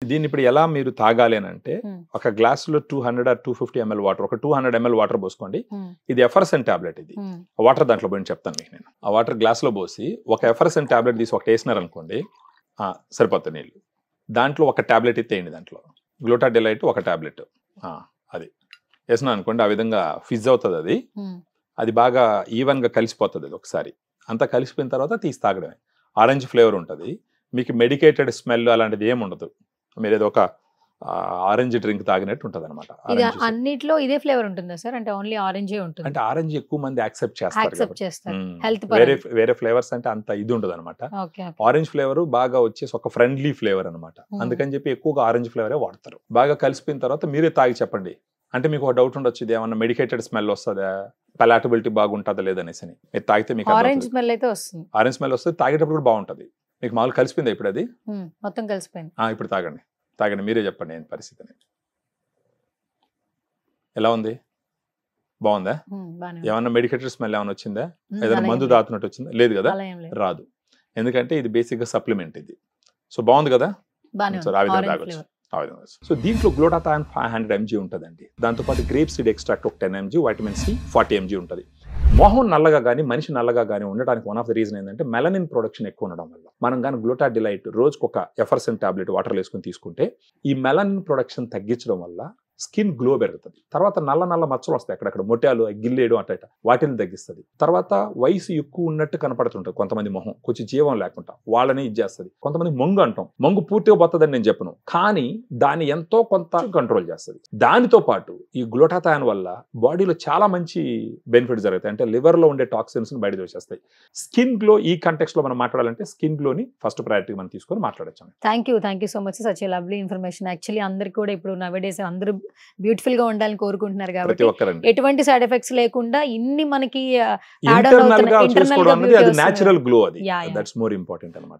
దీన్ని ఇప్పుడు ఎలా మీరు తాగాలి అని అంటే ఒక గ్లాసులో 200 or 250 ml వాటర్, ఒక 200 ml వాటర్ పోసుకోండి. ఇది ఎఫర్సెన్ టాబ్లెట్. ఇది వాటర్ దాంట్లో పోయి చెప్తాను మీకు నేను. ఆ వాటర్ గ్లాస్లో పోసి ఒక ఎఫర్సెన్ టాబ్లెట్ తీసి ఒకటి వేసినారు అనుకోండి, సరిపోతుంది నీళ్ళు. దాంట్లో ఒక టాబ్లెట్ ఎత్తేయండి, దాంట్లో గ్లూటాడిలైట్ ఒక టాబ్లెట్ అది వేసినా అనుకోండి, ఆ విధంగా ఫిజ్ అవుతుంది. అది బాగా ఈవెన్గా కలిసిపోతుంది. అది ఒకసారి అంతా కలిసిపోయిన తర్వాత తీసి తాగడమే. ఆరెంజ్ ఫ్లేవర్ ఉంటుంది. మీకు మెడికేటెడ్ స్మెల్ అలాంటిది ఏమి ఉండదు. మీరు ఏదో ఒక ఆరెంజ్ డ్రింక్ తాగినట్టు ఉంటుంది అనమాట. అన్నిట్లో ఇదే ఫ్లేవర్ ఉంటుందా సార్? అంటే ఓన్లీ ఆరెంజే ఉంటుంది? అంటే ఆరెంజ్ ఎక్కువ మంది యాక్సెప్ట్ చేస్తారు. హెల్త్ వేరే ఫ్లేవర్స్ అంటే అంత ఇది ఉండదు అనమాట. ఆరెంజ్ ఫ్లేవర్ బాగా వచ్చేసి ఒక ఫ్రెండ్లీ ఫ్లేవర్ అనమాట. అందుకని చెప్పి ఎక్కువగా ఆరెంజ్ ఫ్లేవరే వాడతారు. బాగా కలిసిపోయిన తర్వాత మీరే తాగి చెప్పండి. అంటే మీకు ఒక డౌట్ ఉండొచ్చు, ఇది ఏమన్నా మెడికేటెడ్ స్మెల్ వస్తుందా, పలాటబిలిటీ బాగుంటుందా లేదనేసి. మీరు తాగితే మీకు ఆరెంజ్ స్మెల్ అయితే వస్తుంది. ఆరెంజ్ స్మెల్ వస్తుంది. తాగేటప్పుడు కూడా బాగుంటుంది. మీకు మామూలు కలిసిపోయింది ఇప్పుడు, అది మొత్తం కలిసిపోయింది. ఇప్పుడు తాగండి మీరే చెప్పండి ఏంటి పరిస్థితి అని. ఎలా ఉంది? బాగుందా? ఏమన్నా మెడికేటెడ్ స్మెల్ ఏమైనా వచ్చిందా? ఏదైనా మందు దాతున్నట్టు వచ్చిందా? లేదు కదా, రాదు. ఎందుకంటే ఇది బేసిక్ గా సప్లిమెంట్. ఇది సో బాగుంది కదా. ఆ విధంగా తాగొచ్చు. సో దీంట్లో గ్లూటాథయాన్ 500 mg ఉంటుందండి. దాంతోపాటు గ్రేప్ సీడ్ ఎక్స్ట్రాక్ట్ ఒక 10 mg, వైటమిన్ సి 40 mg ఉంటుంది. మొహం నల్లగా కానీ మనిషి నల్లగా కానీ ఉండడానికి వన్ ఆఫ్ ద రీజన్ ఏంటంటే మెలనిన్ ప్రొడక్షన్ ఎక్కువ ఉండడం వల్ల. మనం కానీ గ్లూటాడిలైట్ రోజుకు ఒక ఎఫర్సెన్ టాబ్లెట్ వాటర్ వేసుకుని తీసుకుంటే ఈ మెలనిన్ ప్రొడక్షన్ తగ్గించడం వల్ల స్కిన్ గ్లో పెరుగుతుంది. తర్వాత నల్ల మచ్చలు వస్తాయి అక్కడక్కడ, మొట్టాలు, గిల్లేడు అట్ట, వాటిని తగ్గిస్తుంది. తర్వాత వయసు ఎక్కువ ఉన్నట్టు కనపడుతుంటుంది కొంతమంది మొహం, కొంచెం జీవం లేకుండా, వాళ్ళని ఇచ్చేస్తుంది. కొంతమంది మొంగు అంటాం, మొంగు పూర్తిగా పోతుందని నేను చెప్పను, కానీ దాన్ని ఎంతో కొంత కంట్రోల్ చేస్తుంది. దానితో పాటు ఈ గ్లూటాథయాన్ వల్ల బాడీలో చాలా మంచి బెనిఫిట్స్ జరుగుతాయి. అంటే లివర్ లో ఉండే టాక్సిన్స్ బయట వచ్చేస్తాయి. స్కిన్ గ్లో ఈ కంటెక్స్ట్ లో మనం మాట్లాడాలంటే స్కిన్ గ్లోని ఫస్ట్ ప్రయారిటీ మనం తీసుకొని మాట్లాడచ్చు. Thank you so much, such a lovely information. Actually అందరికి కూడా ఇప్పుడు నవేడేస్ అందరూ బ్యూటిఫుల్ గా ఉండాలని కోరుకుంటున్నారు కాబట్టి ఎటువంటి సైడ్ ఎఫెక్ట్స్ లేకుండా ఇన్ని మనకి ఇంటర్నల్ గా చేసుకోవడం అనేది అది నేచురల్ గ్లో, అది దట్స్ మోర్ ఇంపార్టెంట్ అన్నమాట.